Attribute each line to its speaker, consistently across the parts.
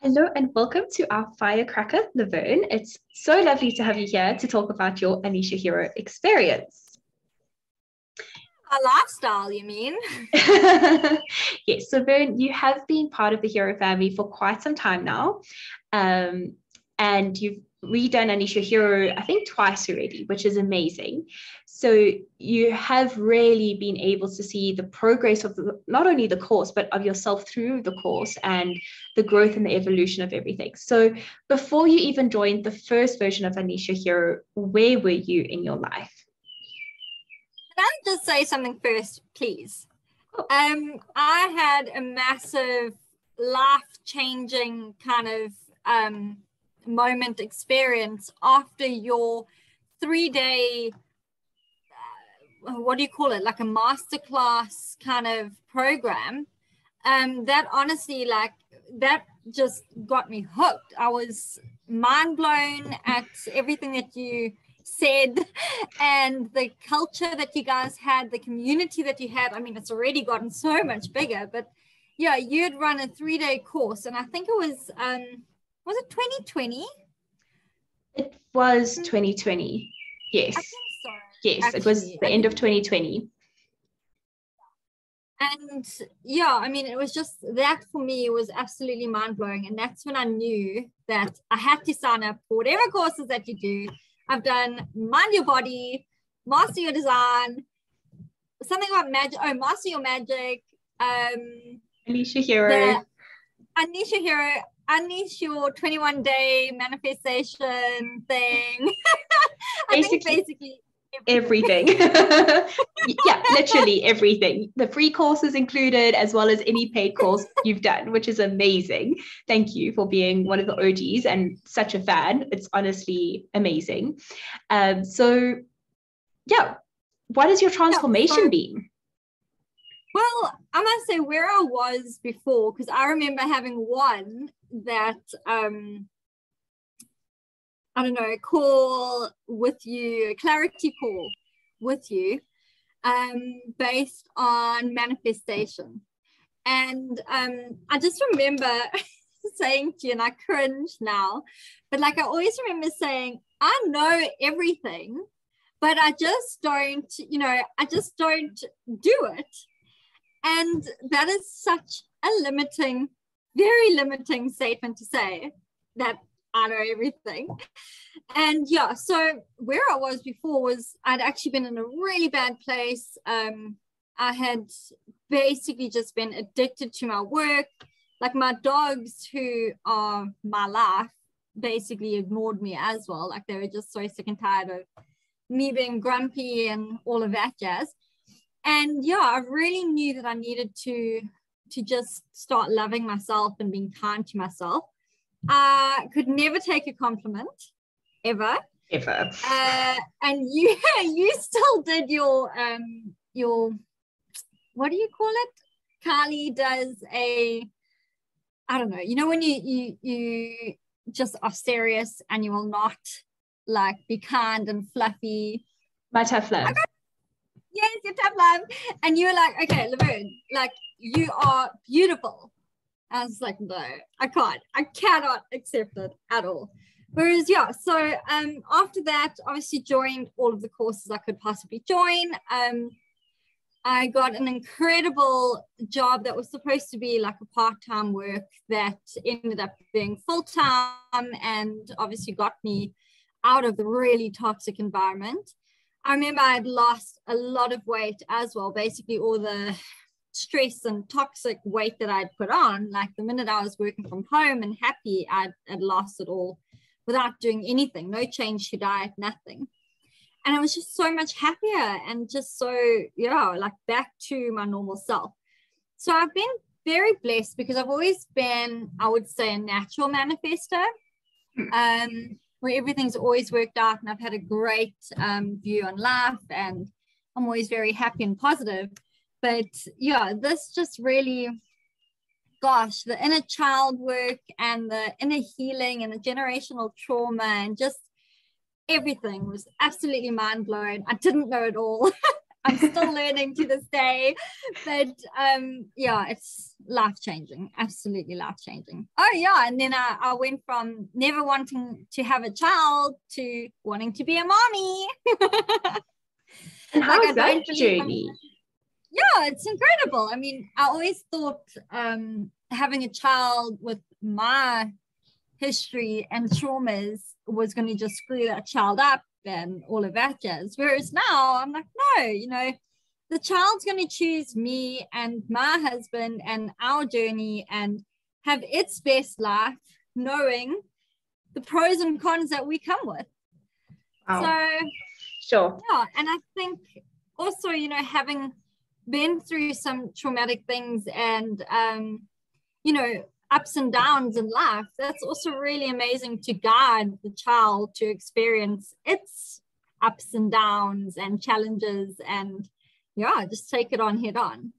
Speaker 1: Hello and welcome to our firecracker, Leverne. It's so lovely to have you here to talk about your Anisha Hero experience.
Speaker 2: Our lifestyle, you mean?
Speaker 1: Yes, so Vern, you have been part of the Hero family for quite some time now. And you've redone Anisha Hero, I think twice already, which is amazing. So you have really been able to see the progress of not only the course, but of yourself through the course and the growth and the evolution of everything. So before you even joined the first version of Anisha Hero, where were you in your life?
Speaker 2: Can I just say something first, please? I had a massive life-changing kind of moment experience after your 3-day what do you call it, like a masterclass kind of program, that honestly, like, that just got me hooked. I was mind blown at everything that you said and the culture that you guys had, the community that you had. I mean, it's already gotten so much bigger, but yeah, you'd run a 3-day course, and I think it was it 2020?
Speaker 1: It was 2020. Yes.
Speaker 2: I think so.
Speaker 1: Yes,
Speaker 2: Actually,
Speaker 1: it was the end of 2020.
Speaker 2: And yeah, I mean, it was just that for me, it was absolutely mind-blowing. And that's when I knew that I had to sign up for whatever courses that you do. I've done Mind Your Body, Master Your Design, something about magic. Oh, Master Your Magic.
Speaker 1: Anisha Hero.
Speaker 2: Anisha Hero. Unleash your 21-day manifestation thing. I think basically
Speaker 1: everything. Yeah, literally everything. The free courses included, as well as any paid course you've done, which is amazing. Thank you for being one of the OGs and such a fan. It's honestly amazing. So yeah, what has your transformation been?
Speaker 2: Well, I must say where I was before, because I remember having one that I don't know, call with you, a clarity call with you, based on manifestation. And I just remember saying to you, and I cringe now, but like I always remember saying, I know everything, but I just don't, I just don't do it. And that is such a limiting, very limiting statement to say, that I know everything. And yeah, so where I was before was I'd actually been in a really bad place. I had basically just been addicted to my work. Like my dogs, who are my life, basically ignored me as well. Like they were just so sick and tired of me being grumpy and all of that jazz. And yeah, I really knew that I needed to just start loving myself and being kind to myself. I could never take a compliment, ever. And you still did your what do you call it? Carly does I don't know, when you just are serious and you will not like be kind and fluffy.
Speaker 1: My tough love.
Speaker 2: Yes, your tough love. And you were like, okay, Leverne, like you are beautiful. I was like, no, I cannot accept it at all. Whereas, yeah, so after that, obviously joined all of the courses I could possibly join. I got an incredible job that was supposed to be like a part-time work that ended up being full-time and obviously got me out of the really toxic environment. I remember I'd lost a lot of weight as well, basically all the stress and toxic weight that I'd put on. Like the minute I was working from home and happy, I'd lost it all without doing anything, no change to diet, nothing. And I was just so much happier and just so, like back to my normal self. So I've been very blessed because I've always been, I would say, a natural manifester. Where everything's always worked out and I've had a great view on life and I'm always very happy and positive. But yeah, this just really, gosh, the inner child work and the inner healing and the generational trauma and just everything was absolutely mind-blowing. I didn't know it all I'm still learning to this day. But yeah, it's life-changing, absolutely life-changing. Oh yeah, and then I went from never wanting to have a child to wanting to be a mommy.
Speaker 1: And how
Speaker 2: Like,
Speaker 1: is that journey?
Speaker 2: Yeah, it's incredible. I mean, I always thought having a child with my history and traumas was going to just screw that child up and all of that jazz. Whereas now I'm like, no, you know, the child's going to choose me and my husband and our journey and have its best life, knowing the pros and cons that we come with.
Speaker 1: Wow.
Speaker 2: So,
Speaker 1: sure.
Speaker 2: Yeah, and I think also, you know, having been through some traumatic things and, you know, ups and downs in life, that's also really amazing to guide the child to experience its ups and downs and challenges and, yeah, just take it on head on.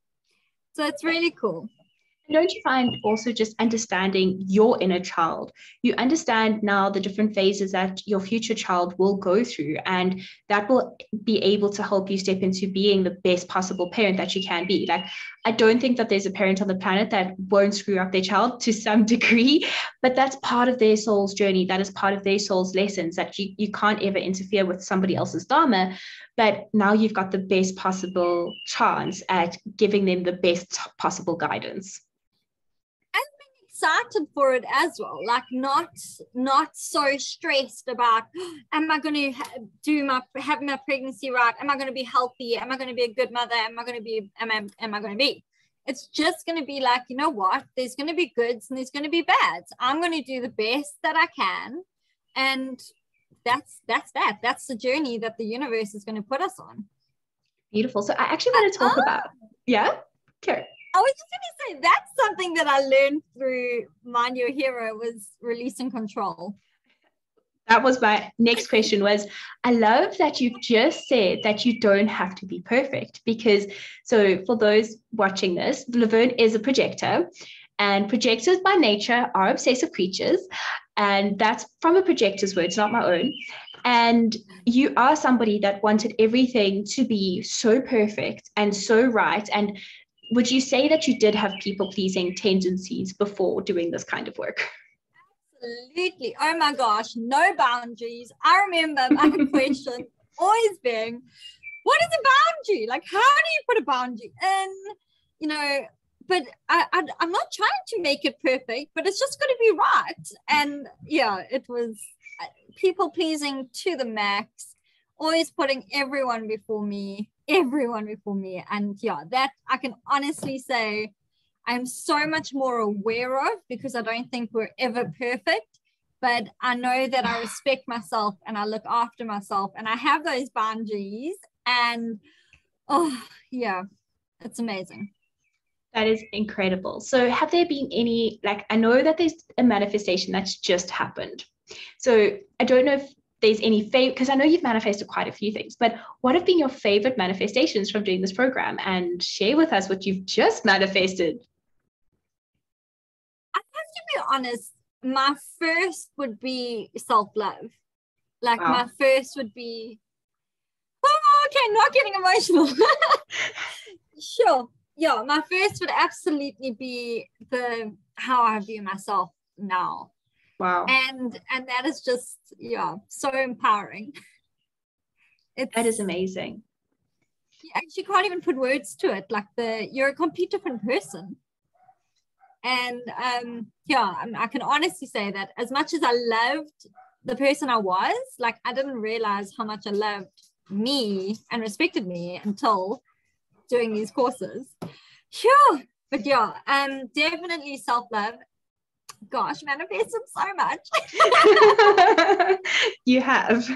Speaker 2: So it's really cool.
Speaker 1: Don't you find also just understanding your inner child, you understand now the different phases that your future child will go through, and that will be able to help you step into being the best possible parent that you can be. Like, I don't think that there's a parent on the planet that won't screw up their child to some degree, but that's part of their soul's journey. That is part of their soul's lessons, that you can't ever interfere with somebody else's dharma. But now you've got the best possible chance at giving them the best possible guidance.
Speaker 2: Excited for it as well, like not so stressed about, am I going to have my pregnancy right, am I going to be healthy, am I going to be a good mother, am I going to be, it's just going to be like, you know what, there's going to be goods and there's going to be bads. I'm going to do the best that I can, and that's the journey that the universe is going to put us on.
Speaker 1: Beautiful. So I actually want to talk about Karen.
Speaker 2: I was just going to say, that's something that I learned through Mind Your Hero, was releasing control.
Speaker 1: That was my next question. Was, I love that you just said that you don't have to be perfect, because, so for those watching this, Leverne is a projector, and projectors by nature are obsessive creatures. And that's from a projector's words, not my own. And you are somebody that wanted everything to be so perfect and so right. And would you say that you did have people-pleasing tendencies before doing this kind of work?
Speaker 2: Absolutely. Oh my gosh, no boundaries. I remember my question always being, what is a boundary? Like, how do you put a boundary in? You know, but I'm not trying to make it perfect, but it's just going to be right. And yeah, it was people-pleasing to the max, always putting everyone before me. And yeah, that I can honestly say I'm so much more aware of, because I don't think we're ever perfect, but I know that I respect myself and I look after myself and I have those boundaries, and oh yeah, it's amazing.
Speaker 1: That is incredible. So have there been any, like, I know that there's a manifestation that's just happened, so I don't know if there's any favorite, because I know you've manifested quite a few things, but what have been your favorite manifestations from doing this program? And share with us what you've just manifested.
Speaker 2: I have to be honest, my first would be self-love. Like, wow. My first would be, okay, not getting emotional. Sure. Yeah, my first would absolutely be how I view myself now.
Speaker 1: Wow.
Speaker 2: And that is just, yeah, so empowering.
Speaker 1: That is amazing.
Speaker 2: You actually can't even put words to it. Like, you're a complete different person. And yeah, I can honestly say that as much as I loved the person I was, like, I didn't realize how much I loved me and respected me until doing these courses. Sure. But yeah, definitely self-love. Gosh, manifested so much.
Speaker 1: You have.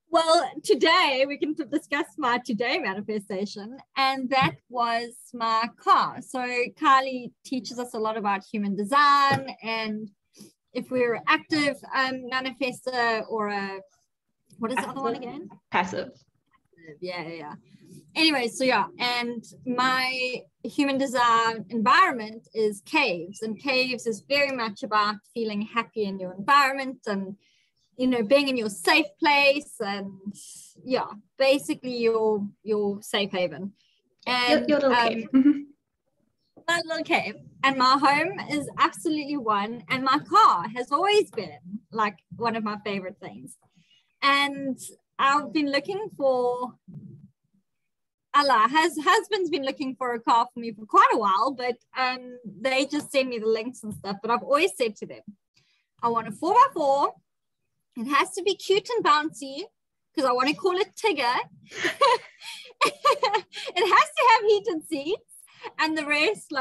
Speaker 2: Well, today we can discuss my today manifestation, and that was my car. So Kylie teaches us a lot about human design, and if we're an active manifestor or what is the other one again?
Speaker 1: Passive.
Speaker 2: Yeah. Anyway, so yeah, and my human design environment is caves, and caves is very much about feeling happy in your environment and, you know, being in your safe place and yeah, basically your safe haven. And
Speaker 1: your little cave.
Speaker 2: my little cave. And my home is absolutely one. And my car has always been like one of my favorite things. And I've been looking for, husband's been looking for a car for me for quite a while, but they just send me the links and stuff. But I've always said to them, I want a 4x4. It has to be cute and bouncy because I want to call it Tigger. It has to have heated seats, and the rest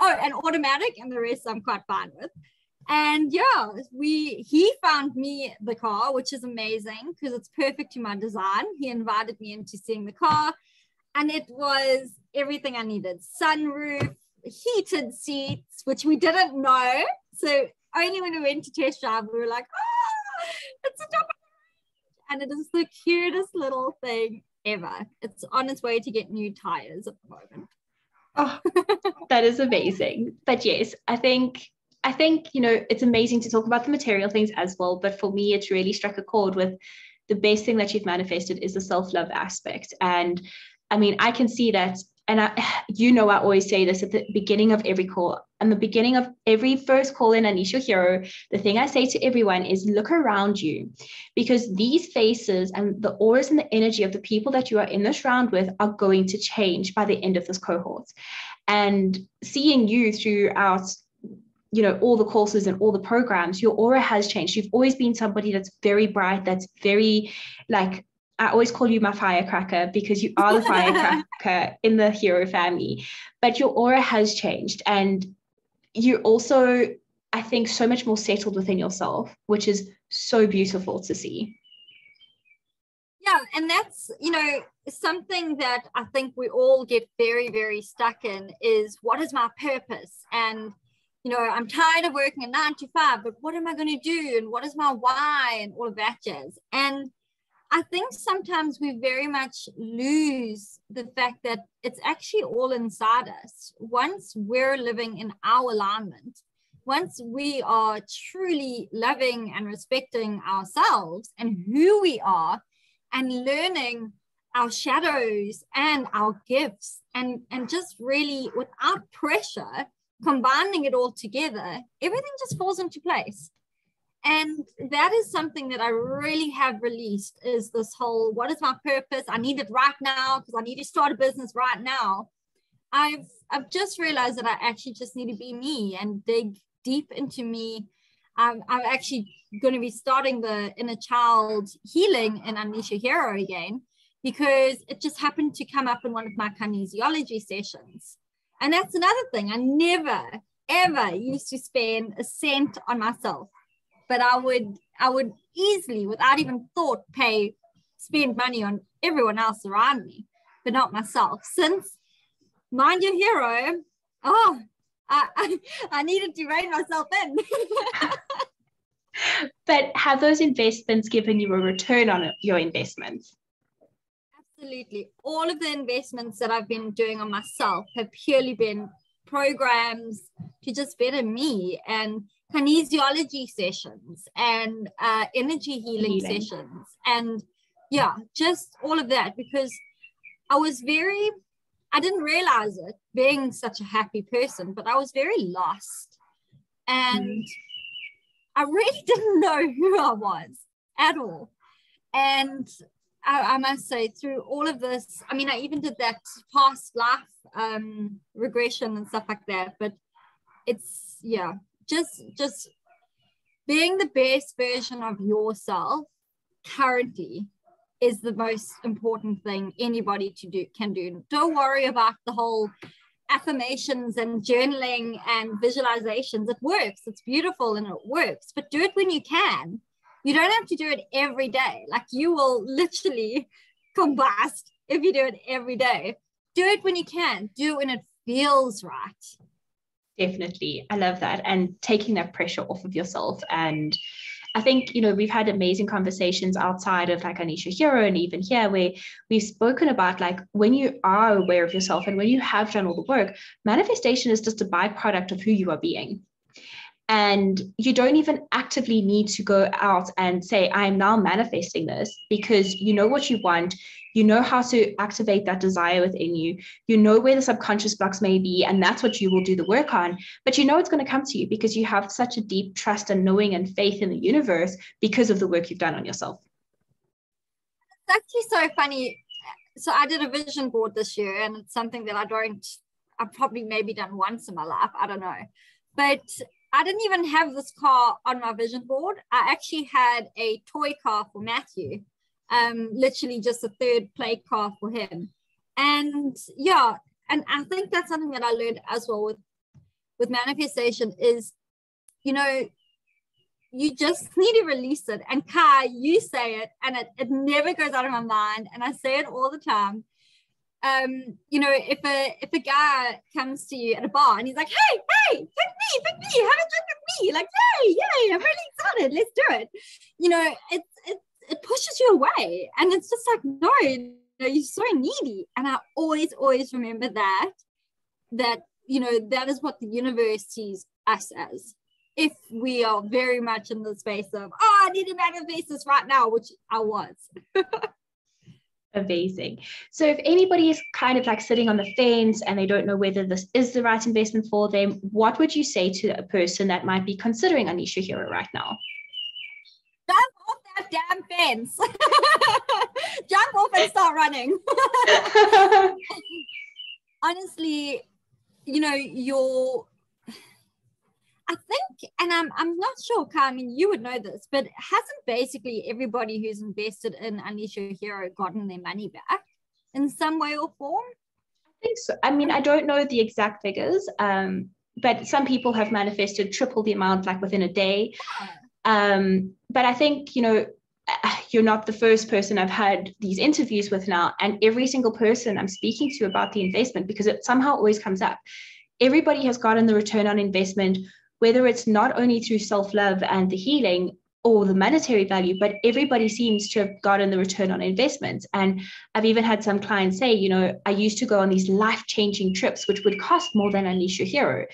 Speaker 2: and automatic, and the rest I'm quite fine with. And yeah, he found me the car, which is amazing because it's perfect to my design. He invited me into seeing the car, and it was everything I needed. Sunroof, heated seats, which we didn't know. So only when we went to test drive, we were like, oh, it's a top. And it is the cutest little thing ever. It's on its way to get new tires at the moment.
Speaker 1: Oh, that is amazing. But yes, I think, it's amazing to talk about the material things as well. But for me, it's really struck a chord with the best thing that you've manifested is the self-love aspect. And I mean, I can see that. And I always say this at the beginning of every call. And the beginning of every first call in Unleash Your Hero, the thing I say to everyone is look around you, because these faces and the auras and the energy of the people that you are in this round with are going to change by the end of this cohort. And seeing you throughout, all the courses and all the programs, your aura has changed. You've always been somebody that's very bright, that's very I always call you my firecracker because you are the firecracker in the hero family, but your aura has changed. And you're also, I think, so much more settled within yourself, which is so beautiful to see.
Speaker 2: Yeah. And that's, something that I think we all get very, very stuck in is what is my purpose? And, I'm tired of working a 9 to 5, but what am I going to do? And what is my why? And all of that jazz. And I think sometimes we very much lose the fact that it's actually all inside us. Once we're living in our alignment, once we are truly loving and respecting ourselves and who we are, and learning our shadows and our gifts, and just really without pressure, combining it all together, everything just falls into place. And that is something that I really have released, is this whole, what is my purpose? I need it right now because I need to start a business right now. I've just realized that I actually just need to be me and dig deep into me. I'm actually going to be starting the inner child healing in Unleash Your Hero again, because it just happened to come up in one of my kinesiology sessions. And that's another thing. I never, ever used to spend a cent on myself. But I would easily, without even thought, spend money on everyone else around me, but not myself. Since Mind Your Hero, I needed to rein myself in.
Speaker 1: But have those investments given you a return on your investments?
Speaker 2: Absolutely. All of the investments that I've been doing on myself have purely been programs to just better me, and kinesiology sessions and energy healing sessions, and just all of that, because I didn't realize it being such a happy person, but I was very lost, and I really didn't know who I was at all. And I must say, through all of this, I mean, I even did that past life regression and stuff like that, but it's just being the best version of yourself currently is the most important thing anybody can do. Don't worry about the whole affirmations and journaling and visualizations. It works. It's beautiful and it works, but do it when you can. You don't have to do it every day. Like, you will literally combust if you do it every day. Do it when you can. Do it when it feels right.
Speaker 1: Definitely. I love that. And taking that pressure off of yourself. And I think, we've had amazing conversations outside of Unleash Your Hero and even here, where we've spoken about when you are aware of yourself and when you have done all the work, manifestation is just a byproduct of who you are being. And you don't even actively need to go out and say, I'm now manifesting this, because you know what you want. You know how to activate that desire within you. You know where the subconscious blocks may be, and that's what you will do the work on. But you know it's going to come to you because you have such a deep trust and knowing and faith in the universe because of the work you've done on yourself.
Speaker 2: It's actually so funny. So I did a vision board this year, and it's something that I've probably maybe done once in my life. I don't know. But I didn't even have this car on my vision board. I actually had a toy car for Matthew, literally just a third play car for him. And yeah, and I think that's something that I learned as well with manifestation is, you know, you just need to release it. And Kai, you say it, and it never goes out of my mind. And I say it all the time. You know, if a guy comes to you at a bar and he's like, hey, pick me, have a drink with me, like, yay, I'm really excited, let's do it. You know, it pushes you away, and it's just like, no, you're so needy. And I always remember that you know, that is what the universe sees us as, if we are very much in the space of, I need to manifest this right now, which I was.
Speaker 1: Amazing. So if anybody is kind of like sitting on the fence and they don't know whether this is the right investment for them, what would you say to a person that might be considering Unleash Your Hero right now?
Speaker 2: Jump off that damn fence. Jump off and start running. Honestly, you know, I think, and I'm not sure, Carmen, you would know this, but hasn't basically everybody who's invested in Unleash Your Hero gotten their money back in some way or form?
Speaker 1: I think so. I mean, I don't know the exact figures, but some people have manifested triple the amount, like within a day. But I think, you know, you're not the first person I've had these interviews with now, and every single person I'm speaking to about the investment, because it somehow always comes up. Everybody has gotten the return on investment, whether it's not only through self-love and the healing or the monetary value, but everybody seems to have gotten the return on investments. And I've even had some clients say, you know, I used to go on these life-changing trips, which would cost more than Unleash Your Hero.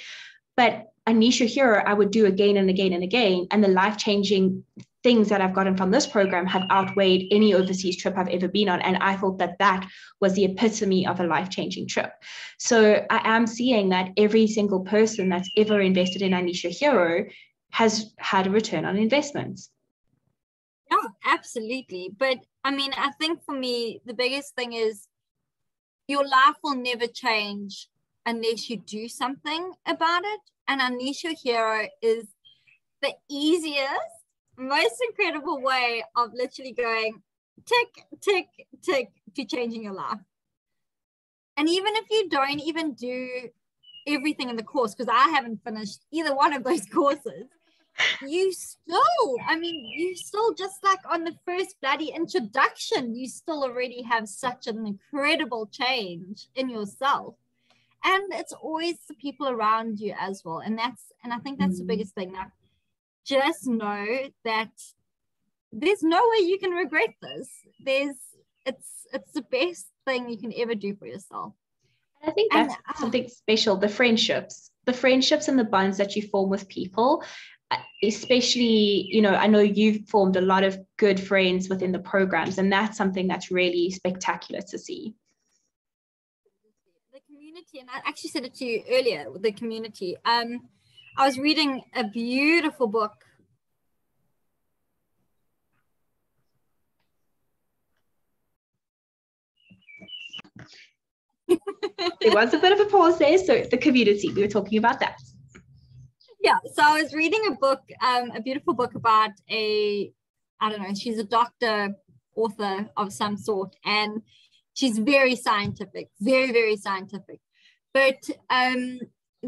Speaker 1: But Unleash Your Hero, I would do again and again and again. And the life-changing things that I've gotten from this program have outweighed any overseas trip I've ever been on. And I thought that was the epitome of a life-changing trip. So I am seeing that every single person that's ever invested in Unleash Your Hero has had a return on investments.
Speaker 2: Yeah, absolutely. But I mean, I think for me, the biggest thing is your life will never change unless you do something about it. And Unleash Your Hero is the easiest, most incredible way of literally going tick to changing your life. And even if you don't even do everything in the course, because I haven't finished either one of those courses, you still just like on the first bloody introduction, you still already have such an incredible change in yourself. And it's always the people around you as well. And I think that's the biggest thing. Now, just know that there's no way you can regret this. It's the best thing you can ever do for yourself.
Speaker 1: I think that's something special. The friendships and the bonds that you form with people, especially, you know, I know you've formed a lot of good friends within the programs, and that's something that's really spectacular to see.
Speaker 2: The community, and I actually said it to you earlier, with the community. I was reading a beautiful book.
Speaker 1: There was a bit of a pause there. So the community, we were talking about that.
Speaker 2: Yeah, so I was reading a book, a beautiful book about she's a doctor, author of some sort, and she's very scientific, very, very scientific. But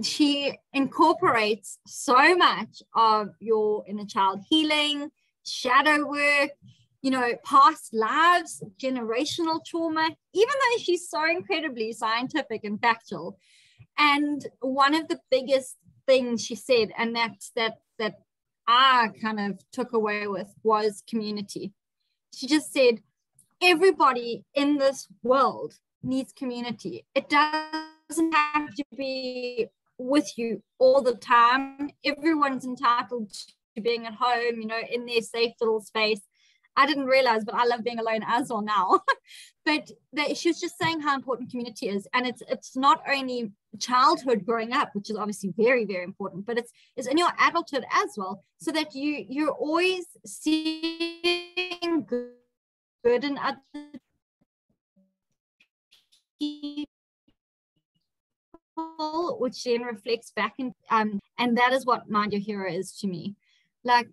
Speaker 2: she incorporates so much of your inner child healing, shadow work, you know, past lives, generational trauma, even though she's so incredibly scientific and factual. And one of the biggest things she said, and that I kind of took away with, was community. She just said, everybody in this world needs community. It doesn't have to be with you all the time. Everyone's entitled to being at home, in their safe little space. I didn't realize, but I love being alone as well now. But she was just saying how important community is. And it's not only childhood growing up, which is obviously very, very important, but it's in your adulthood as well, so that you're always seeing good in other people, which then reflects back in, and that is what Mind Your Hero is to me. Like,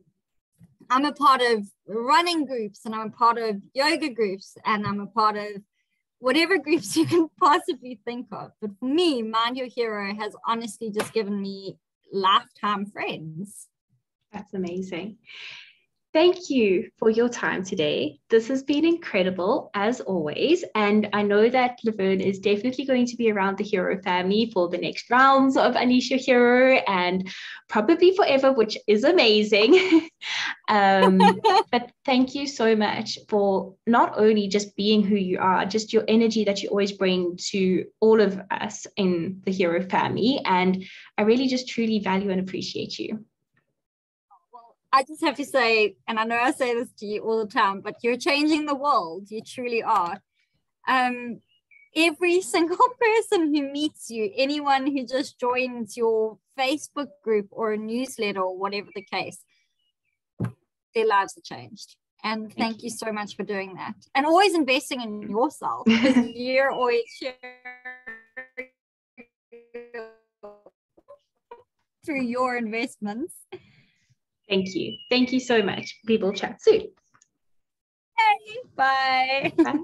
Speaker 2: I'm a part of running groups, and I'm a part of yoga groups, and I'm a part of whatever groups you can possibly think of. But for me, Mind Your Hero has honestly just given me lifetime friends.
Speaker 1: That's amazing. Thank you for your time today. This has been incredible, as always. And I know that Leverne is definitely going to be around the Hero family for the next rounds of Unleash Your Hero, and probably forever, which is amazing. But thank you so much for not only just being who you are, just your energy that you always bring to all of us in the Hero family. And I really just truly value and appreciate you.
Speaker 2: I just have to say, and I know I say this to you all the time, but you're changing the world. You truly are. Every single person who meets you, anyone who just joins your Facebook group or a newsletter or whatever the case, their lives are changed. And thank you so much for doing that. And always investing in yourself, because you're always sharing through your investments.
Speaker 1: Thank you. Thank you so much. We will chat soon.
Speaker 2: Bye.
Speaker 1: Bye.